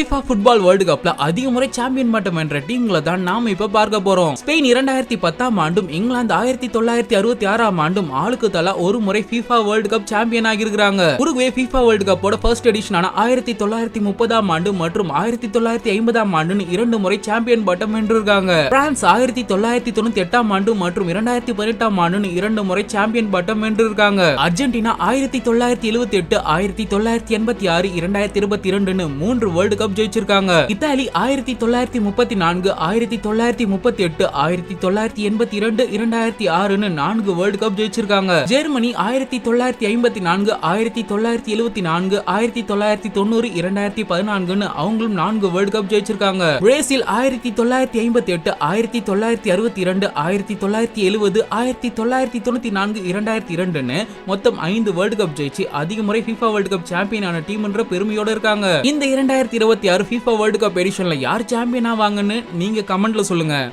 FIFA football world கப்ல அதிக முறை சாம்பியன் பட்டம் வென்ற டீம்களை தான் நாம இப்ப பார்க்க போறோம். ஸ்பெயின் 2010 ஆண்டும், இங்கிலாந்து 1966 ஆண்டும் ஆளுக்கு தலா ஒரு முறை FIFA வேர்ல்ட் கப் சாம்பியன் ஆகியிருக்காங்க. உருகுவே FIFA வேர்ல்ட் கப்போட ஃபர்ஸ்ட் எடிஷனான 1930 ஆண்டு மற்றும் 1950 ஆண்டு இரண்டு முறை சாம்பியன் பட்டம் வென்றிருக்காங்க. பிரான்ஸ் 1998 ஆண்டு மற்றும் 2018 ஆண்டு இரண்டு முறை சாம்பியன் பட்டம் வென்றிருக்காங்க. அர்ஜென்டினா 1978, 1986, 2022 மூன்று வேர்ல்ட் கப் ஜெயிச்சிருக்காங்க. இத்தாலி 1934, 1938, 1982, 2006 நான்கு வேர்ல்ட் கப் ஜெயிச்சிருக்காங்க. ஜெர்மனி 1954, 1974, 1990, 2014 அவங்களும் நான்கு வேர்ல்ட் கப் ஜெயிச்சிருக்காங்க. பிரேசில் 1958, 1962, 1970, 1994, 2002 மொத்தம் 5 வேர்ல்ட் கப் ஜெயிச்சு அதிக முறை FIFA வேர்ல்ட் கப் சாம்பியன் ஆன டீம் என்ற பெருமையோட இருக்காங்க. இந்த 2026 FIFA வேர்ல்ட் கப் எடிஷன்ல யார் சாம்பியன் ஆவாங்கன்னு நீங்க கமெண்ட்ல சொல்லுங்க.